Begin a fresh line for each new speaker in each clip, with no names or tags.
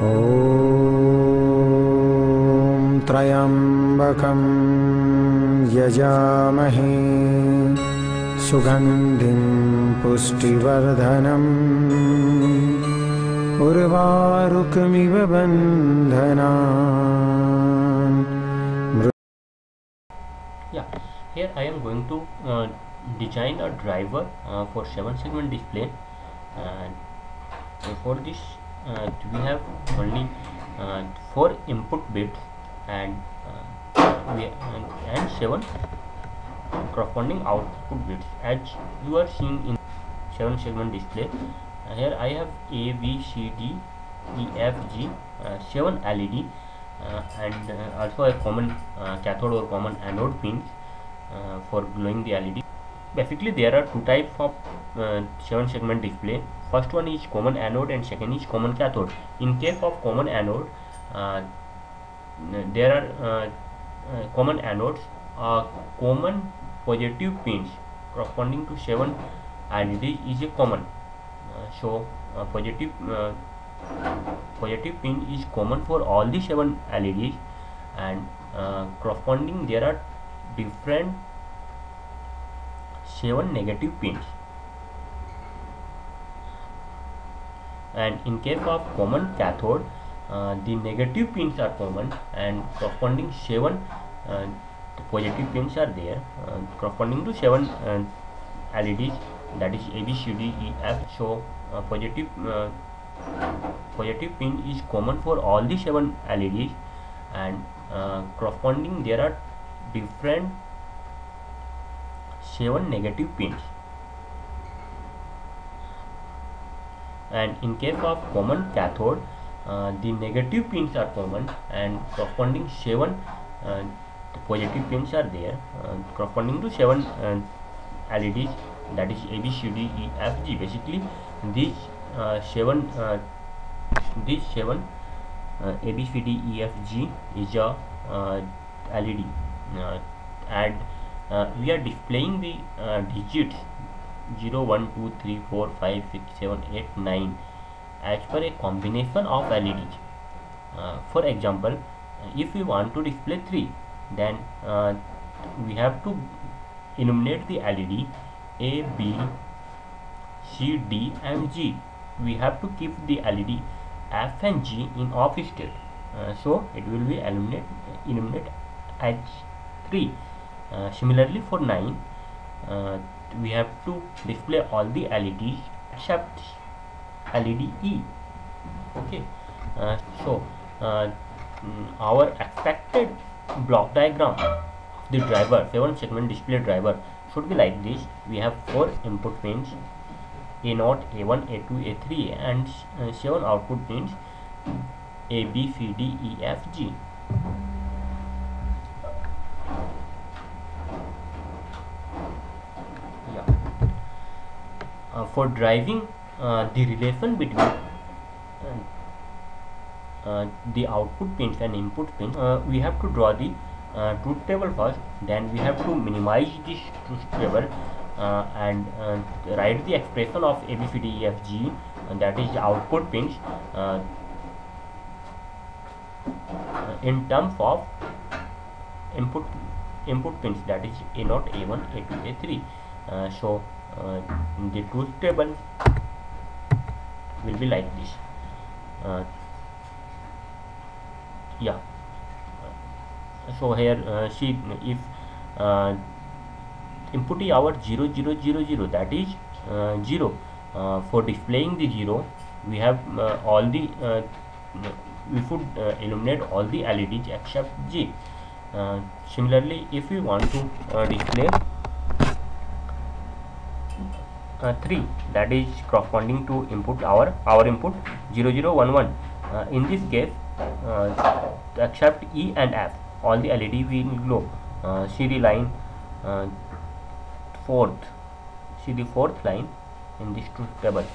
ॐ त्र्यम्बकं यजामहे सुगन्धिं पुष्टिवर्धनम् उर्वारुकमिव बन्धनान्.
Here I am going to design a driver for 7-segment display, and for this we have only 4 input bits and 7 corresponding output bits, as you are seeing in 7-segment display. Here I have A, B, C, D, E, F, G, 7 LED and also a common cathode or common anode pins for glowing the LED. Basically there are 2 types of 7-segment display. First one is common anode and second is common cathode. In case of common anode, there are common anodes, common positive pins corresponding to 7 LEDs is a common. So positive pin is common for all the 7 LEDs, and corresponding there are different 7 negative pins. And in case of common cathode, the negative pins are common and corresponding 7 positive pins are there corresponding to 7 LEDs, that is A, B, C, D, E, F. So positive pin is common for all the 7 LEDs, and corresponding there are different 7 negative pins. And in case of common cathode, the negative pins are common and corresponding 7 positive pins are there corresponding to 7 LEDs, that is A, B, C, D, E, F, G. Basically these 7 A, B, C, D, E, F, G is a LED, and we are displaying the digits 0, 1, 2, 3, 4, 5, 6, 7, 8, 9 as per a combination of LEDs. For example, if we want to display 3, then we have to illuminate the LED A, B, C, D and G. We have to keep the LED F and G in off state, so it will be illuminate as 3. Similarly for 9, we have to display all the LEDs except LED E. Okay, so our expected block diagram of the driver, 7-segment display driver, should be like this. We have 4 input pins A0, A1, A2, A3 and 7 output pins A, B, C, D, E, F, G. For driving the relation between the output pins and input pins, we have to draw the truth table first. Then we have to minimize this truth table and write the expression of A, B, C, D, E, F, G, that is output pins in terms of input pins, that is A0, A1, A2, A3. So the truth table will be like this. So here see, if input is our 0, 0, 0, 0, that is 0. For displaying the 0, we have all the we should illuminate all the LEDs except G. Similarly, if we want to display 3, that is corresponding to input our input 0, 0, 1, 1. In this case, except E and F, all the LED will glow. See the line, see the fourth line in this truth table.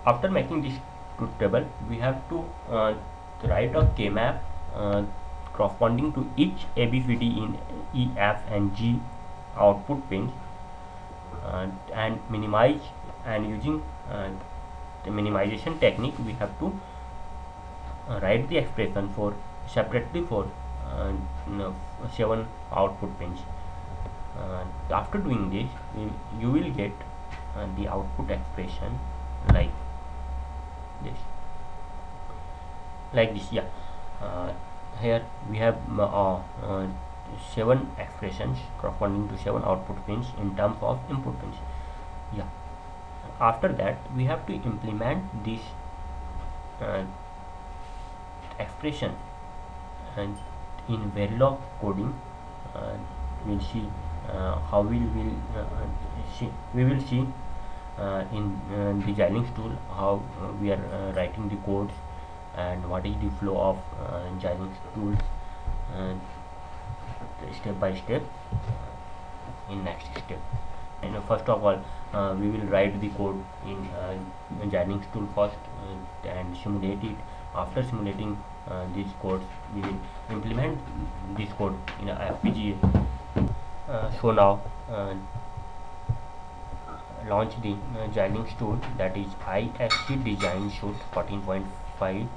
After making this truth table, we have to write a K-map corresponding to each ABCD in E, F and G output pins, and minimize, and using the minimization technique we have to write the expression for separately for uh, 7 output pins. After doing this, you will get the output expression like this. Yeah. uh, Here we have 7 expressions corresponding to 7 output pins in terms of input pins. Yeah. After that, we have to implement this uh, expression and in Verilog coding. We'll see how we will see in the Xilinx tool how we are writing the codes and what is the flow of Xilinx tools step by step in next step. And first of all, we will write the code in Xilinx tool first and simulate it. After simulating these codes, we will implement this code in a FPGA. So now launch the Xilinx tool, that is ISE design suite 14.5.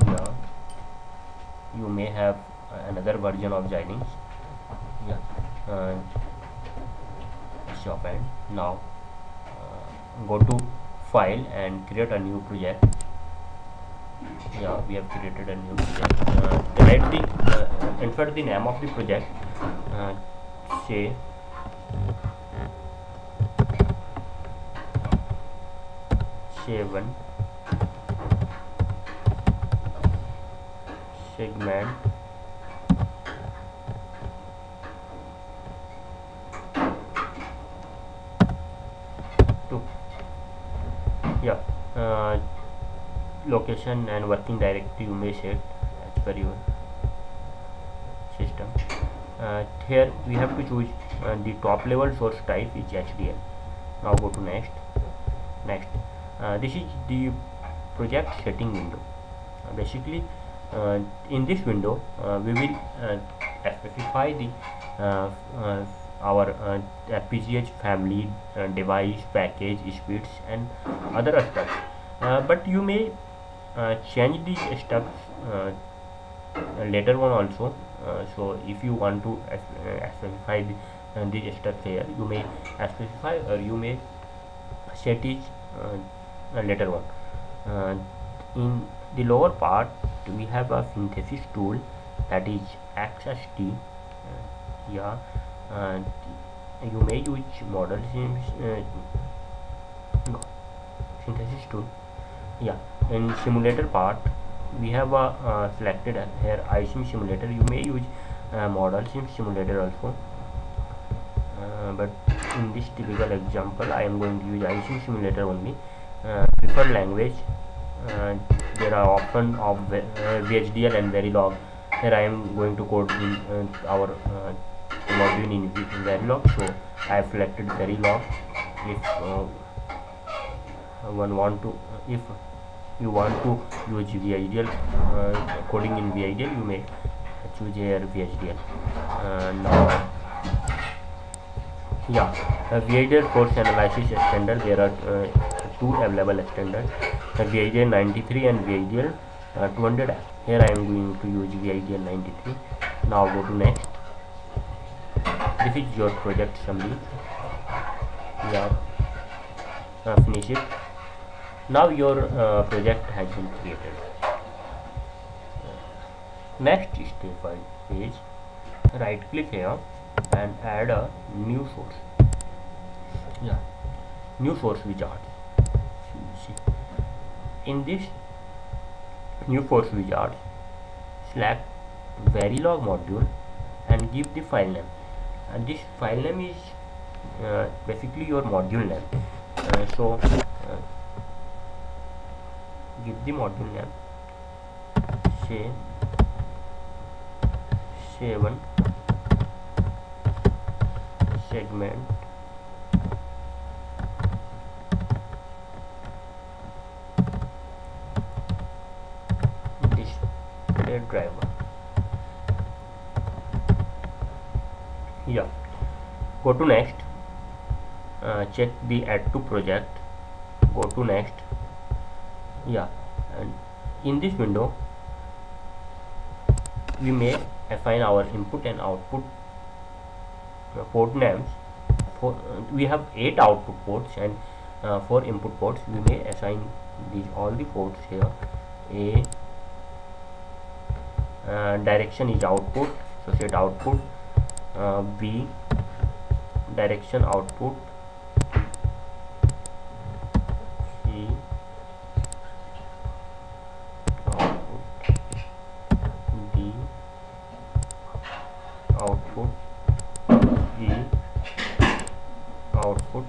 Yeah, you may have another version of Xilinx. Yeah, it's open. Now go to file and create a new project. Yeah, we have created a new project. Write the insert the name of the project. Say Seven segment two. Yeah, location and working directory you may set as per your system. Here we have to choose the top level source type is HDL. Now go to next. This is the project setting window. Basically, in this window we will specify the our FPGA family, device, package, speeds and other stuff. But you may change these steps later on also. So if you want to specify these steps here, you may specify or you may set it later on. In the lower part we have a synthesis tool, that is XST. Yeah, you may use model synthesis tool. Yeah, in simulator part we have a selected here iSim simulator. You may use model sim simulator also, but in this typical example I am going to use iSim simulator only. Preferred language, there are options of VHDL and Verilog. Here I am going to code in our module in Verilog, so I have selected Verilog. If if you want to use VHDL coding in VHDL, you may choose here VHDL. Now, yeah, VHDL course analysis standard, there are two available standards, VHDL 93 and VHDL 200. Here I am going to use VHDL 93. Now go to next. This is your project summary. Yeah, finish it. Now your project has been created. Next step is right click here and add a new source. Yeah, new source wizard. See, in this new source wizard, select Verilog module and give the file name. And this file name is basically your module name. So give the module name, say 7 segment display driver. Yeah, go to next. Check the add to project. Go to next. Yeah, and In this window we may assign our input and output port names. We have 8 output ports and 4 input ports. We may assign all the ports here. A direction is output, so set output. B direction output. C output. D output. E output.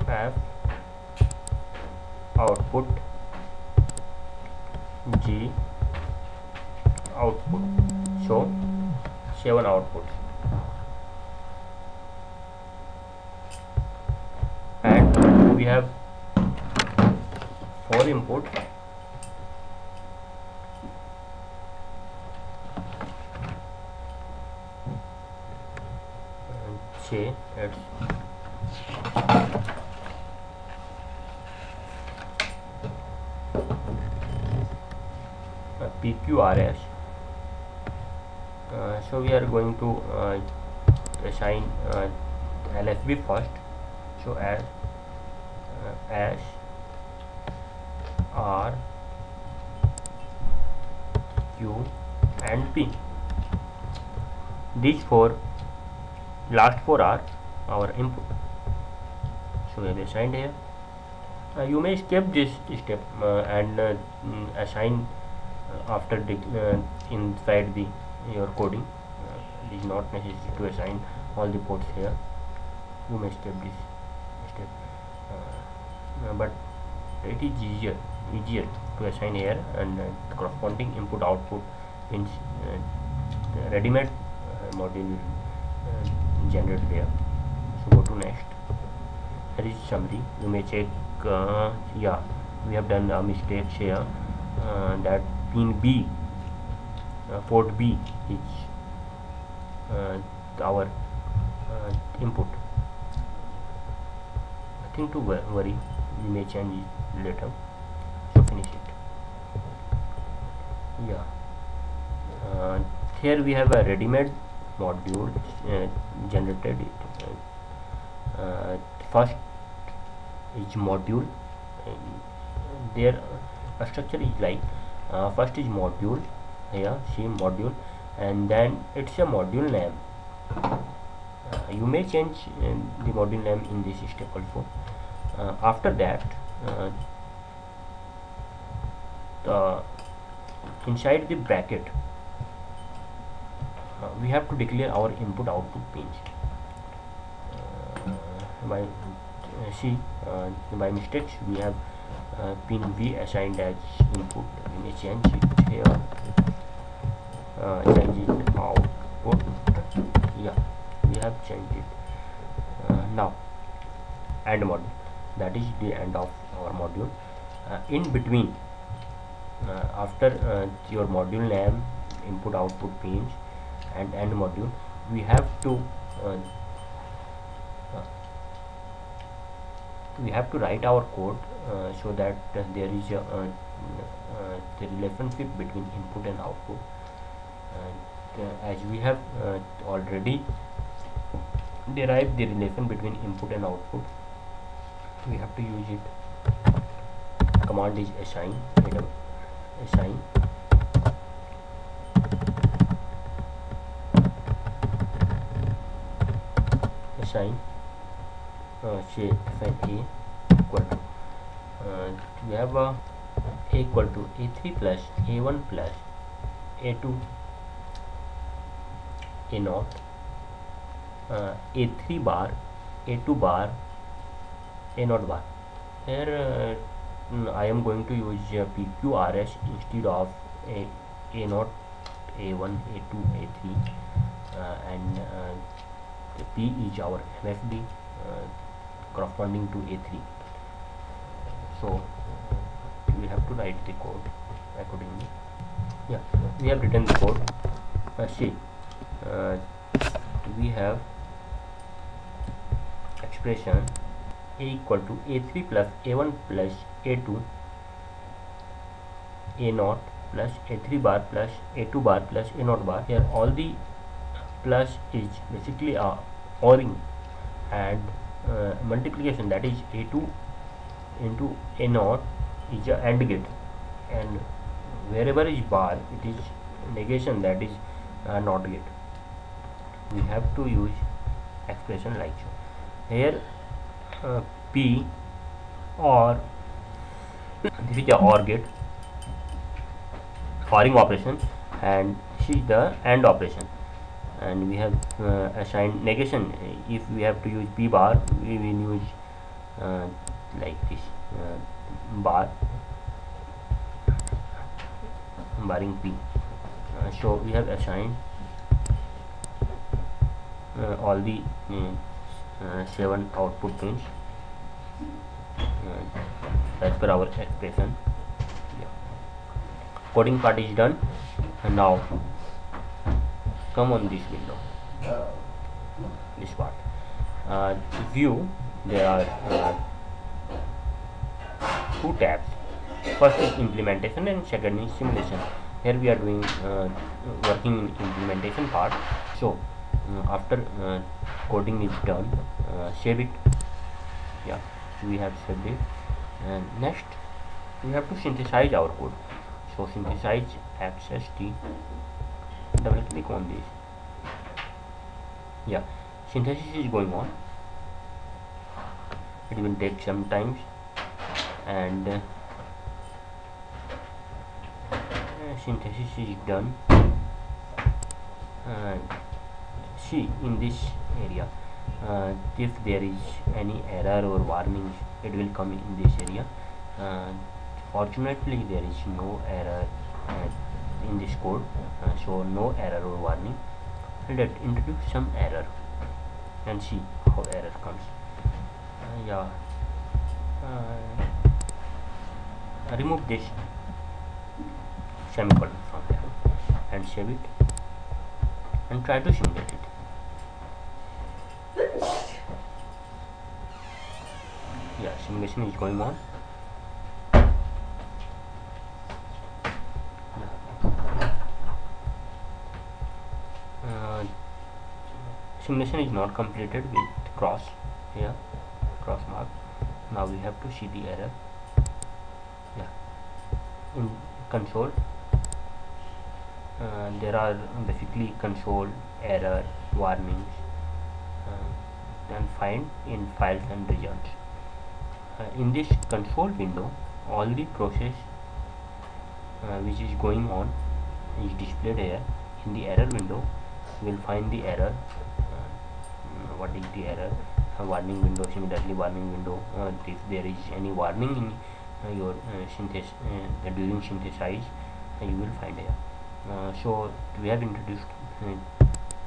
F output. G output. So 7 outputs, and we have 4 inputs. Say it's PQRS. So we are going to assign LSB first. So as S, R, Q and P. These last four are our input. So we have assigned here. You may skip this step and assign after inside your coding. It is not necessary to assign all the ports here. You may skip this step, but it is easier to assign here, and corresponding input output pins ready-made module generated there. So go to next. Here is summary. You may check. Yeah, we have done a mistake here. That pin B, port B is our input. Nothing to worry. We may change it later. So finish it. Yeah. Here we have a ready-made module generated. First is module. Their structure is like first is module. Here same module, and then it's a module name. You may change the module name in this step also. After that, inside the bracket, we have to declare our input output pins. By mistakes we have pin V assigned as input. We may change it here. Change it output. Yeah, we have changed it. Now end module. That is the end of our module. In between, after your module name, input output pins and end module, we have to write our code so that there is the relationship between input and output. As we have already derived the relation between input and output, we have to use it. Command is assign. Assign say assign A equal to we have A equal to A3 plus A1 plus A2 A0 A3 bar A2 bar A0 bar. Here I am going to use PQRS instead of A0, A1, A2, A3, and the P is our MFD corresponding to A3. So we have to write the code accordingly. Yeah, we have written the code. See, we have expression A equal to A3 plus A1 plus A2 A0 plus A3 bar plus A2 bar plus A0 bar. Here all the plus is basically a ORing and multiplication, that is A2 into A0 is a AND gate, and wherever is bar it is negation, that is NOT gate. We have to use expression like so. Here P or this is the OR gate, ORing operation, and this is the AND operation, and we have assigned negation. If we have to use P bar, we will use like this bar, barring P. So we have assigned all the 7 output pins as per our expression. Yeah. Coding part is done, and now come on this window, this part. View, there are 2 tabs. First is implementation and second is simulation. Here we are doing working in implementation part. So after coding is done, save it. Yeah, we have saved it, and next we have to synthesize our code. So synthesize XST, double click on this. Yeah, synthesis is going on. It will take some time, and synthesis is done. See, in this area, if there is any error or warnings, it will come in this area. Fortunately, there is no error in this code, so no error or warning. Let's introduce some error and see how error comes. Remove this semicolon from here and save it and try to simulate it. Yeah, simulation is going on. Simulation is not completed with cross here, cross mark. Now we have to see the error. Yeah, in console there are basically console error, warnings, and find in files and results. In this console window, all the process which is going on is displayed here. In the error window, we will find the error. What is the error? Warning window. Similarly, warning window, if there is any warning in your during synthesize, you will find here. So we have introduced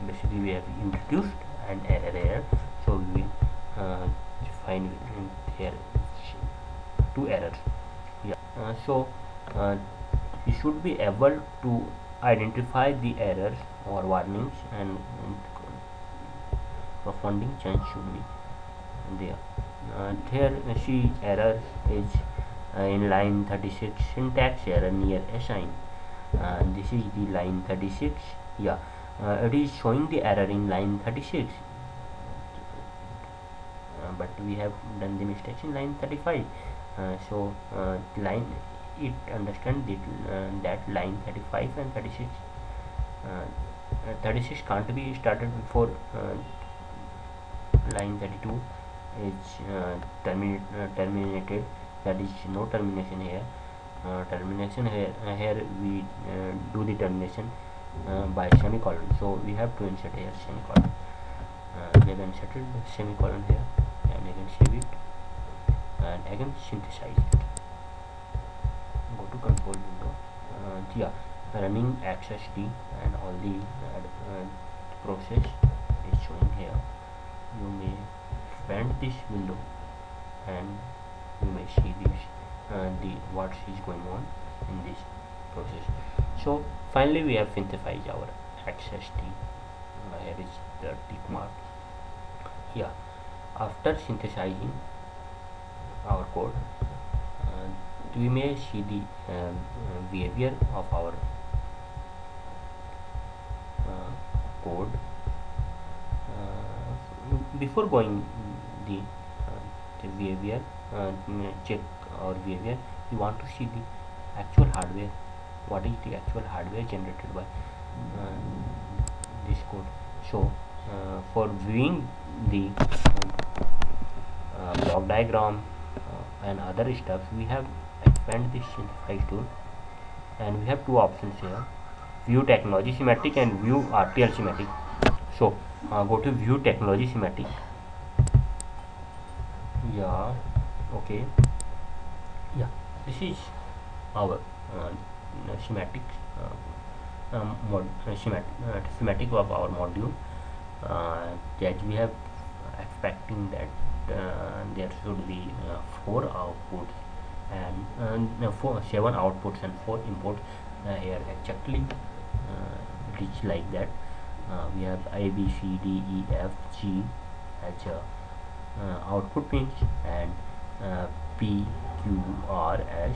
basically we have introduced an error here, so we will find here 2 errors. Yeah, so you should be able to identify the errors or warnings, and corresponding change should be there. Here see error is in line 36, syntax error near assign. This is the line 36. Yeah, it is showing the error in line 36, but we have done the mistakes in line 35. So line, it understand that line 35 and 36 36 can't be started before line 32 is terminated, that is no termination here. Termination here we do the termination by semicolon, so we have to insert here semicolon. We have inserted semicolon here, and again save it and again synthesize it. Go to control window. Yeah, running XST and all the process is showing here. You may expand this window and you may see this what is going on in this process. So finally we have synthesized our XST. Here is the tick mark. Yeah, after synthesizing our code, we may see the behavior of our code. Before going the behavior, check our behavior, we want to see the actual hardware. What is the actual hardware generated by this code? So for viewing the block diagram and other stuff, we have expand this synthesize tool, and we have two options here: view technology schematic and view RTL schematic. So go to view technology schematic. Yeah, okay. Yeah, this is our schematic schematic of our module, that we have expecting that there should be 4 outputs and 7 outputs and 4 inputs. Here exactly it is like that. We have A, B, C, D, E, F, G as output pins, and P, Q, R as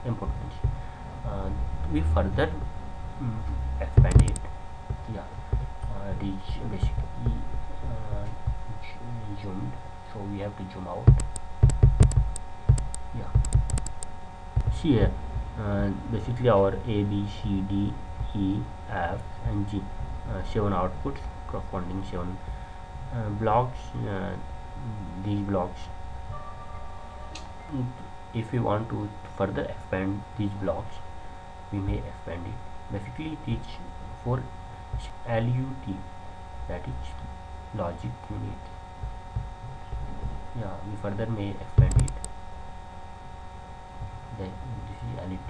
input pins. We further expand it. Yeah, it is basically zoomed, so we have to zoom out. Yeah, see here, basically our A, B, C, D, E, F and G, 7 outputs corresponding 7 blocks. These blocks, if we want to further expand these blocks, we may expand it. Basically it is for LUT, that is logic unit. Yeah, we further may expand it. Then this is LUT,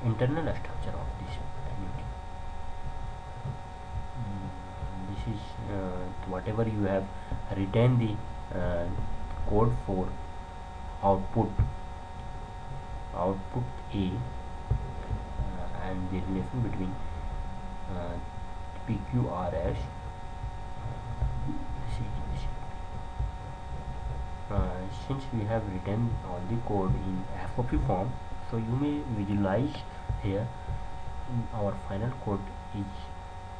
internal structure of this LUT. This is whatever you have written the code for output A, and the relation between PQRS. Since we have written all the code in FOP form, so you may visualize here our final code is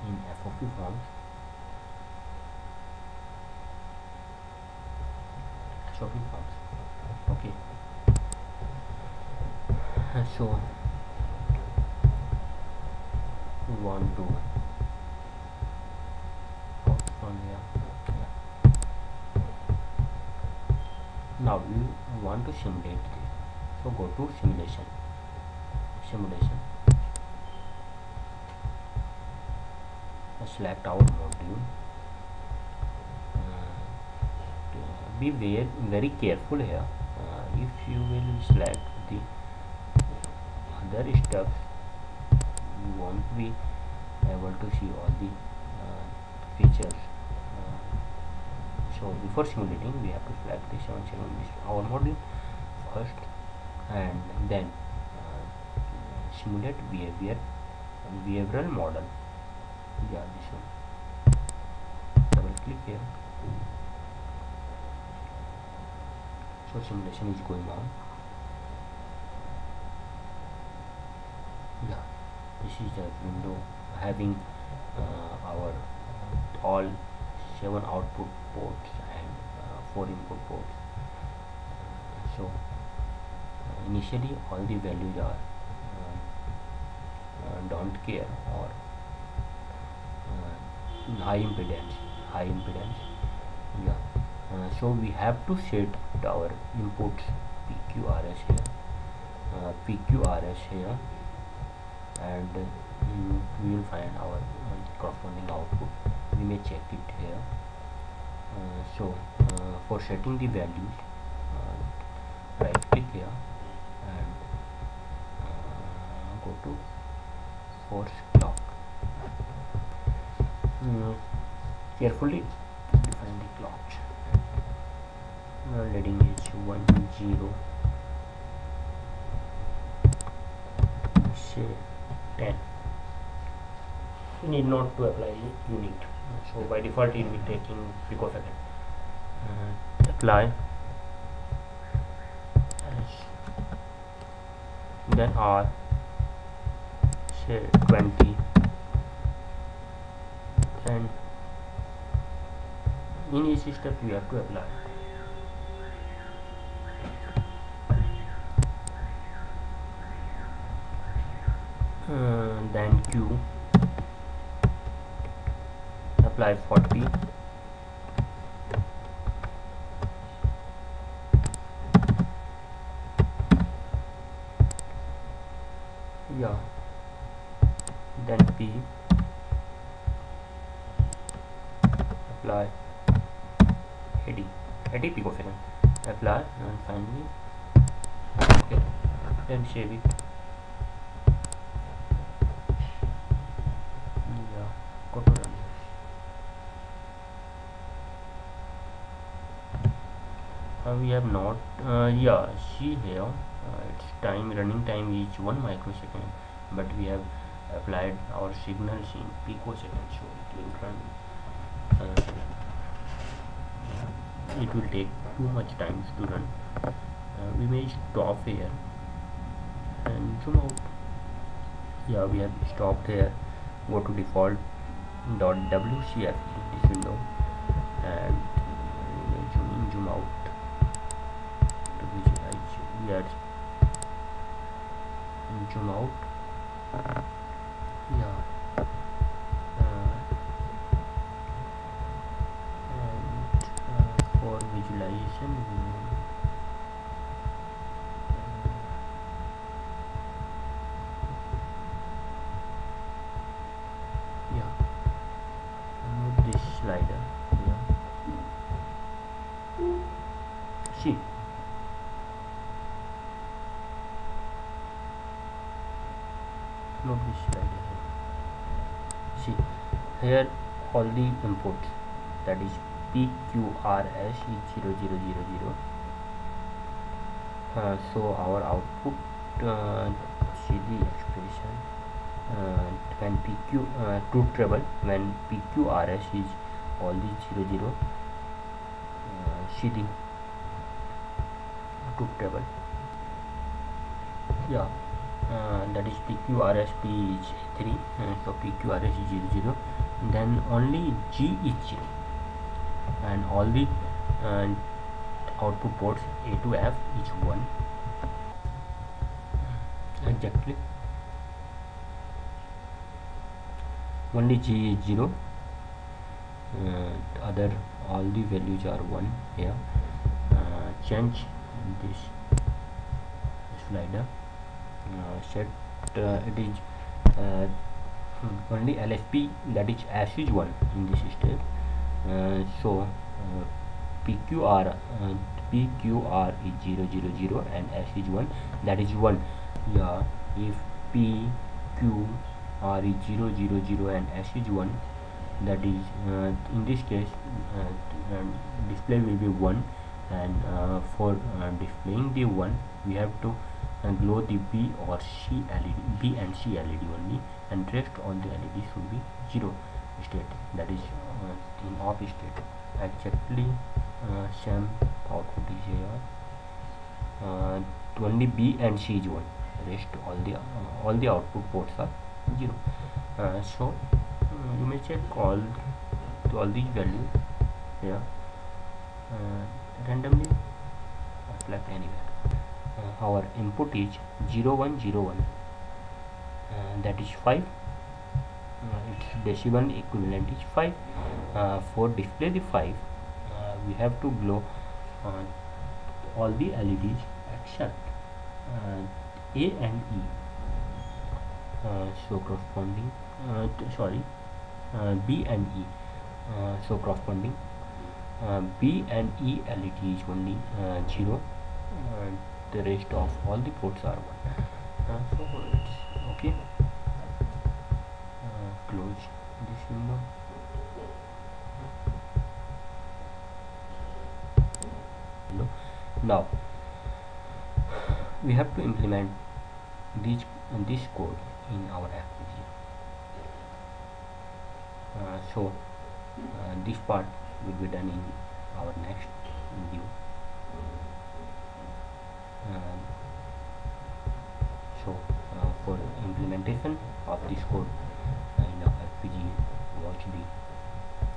in FOP form. SOP forms. Okay. So we want to focus on here. Yeah. Now we want to simulate this. So go to simulation. Select our module. Be very careful here. If you will select the other steps, you won't be able to see all the features. So before simulating, we have to select the 7 our module first, and then simulate behavioral model. Yeah, this one. Double click here. So simulation is going on. Yeah, this is the window having our all 7 output ports and 4 input ports. So initially all the values are don't care, or high impedance. Yeah. So we have to set our inputs PQRS here, and we will find our corresponding output. We may check it here. So for setting the values, right click here and go to force clock. Carefully define the clocks. Leading is 1 0, say 10. You need not to apply unit, so by default it will be taking picosecond. Apply then R say 20, and in each step we have to apply. Then Q, apply 40, yeah, then P, apply 80 picosecond, apply, and finally okay, then save it. Yeah, go to run. We have not yeah, see here its running time is 1 microsecond, but we have applied our signals in picoseconds, so it will run it will take too much time to run. We may stop here and zoom out. Yeah, we have stopped here. Go to default.wcf this window and zoom in, zoom out to visualize. We are zoom out. Yeah, and for visualization yeah, move this slider here. See, move this slider here. See here all the inputs, that is PQRS is 0000. So our output, see the expression, when PQ truth table, when PQRS is all the 00, see the truth table. Yeah, that is PQRSP is 3, so PQRS is 00, then only G is 0, and all the output ports A to F is 1 exactly. Only G is 0, other all the values are 1 here. Change this slider, set it is only LSP, that is S is 1 in this step. So PQR is 000 and S is 1, that is 1. Yeah, if PQR is 000 and S is 1, that is in this case display will be 1, and for displaying the 1 we have to glow the B or C LED, B and C LED only, and rest all the LEDs should be 0 state, that is in off state. Exactly same output is here. Only B and C is 1, rest all the output ports are 0. So you may check all these values here randomly or select anywhere. Our input is 0101, that is 5. Its decimal equivalent is 5. For display the 5, we have to glow all the LEDs except A and E. So corresponding B and E. So corresponding B and E LED is only 0. The rest of all the ports are 1. So it's okay. Close this window. Now we have to implement this code in our FPGA. So this part will be done in our next video. So implementation of this code in our FPGA.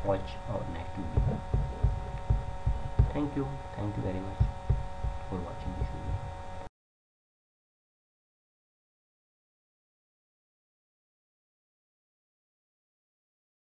Watch our next video. Thank you very much for watching this video.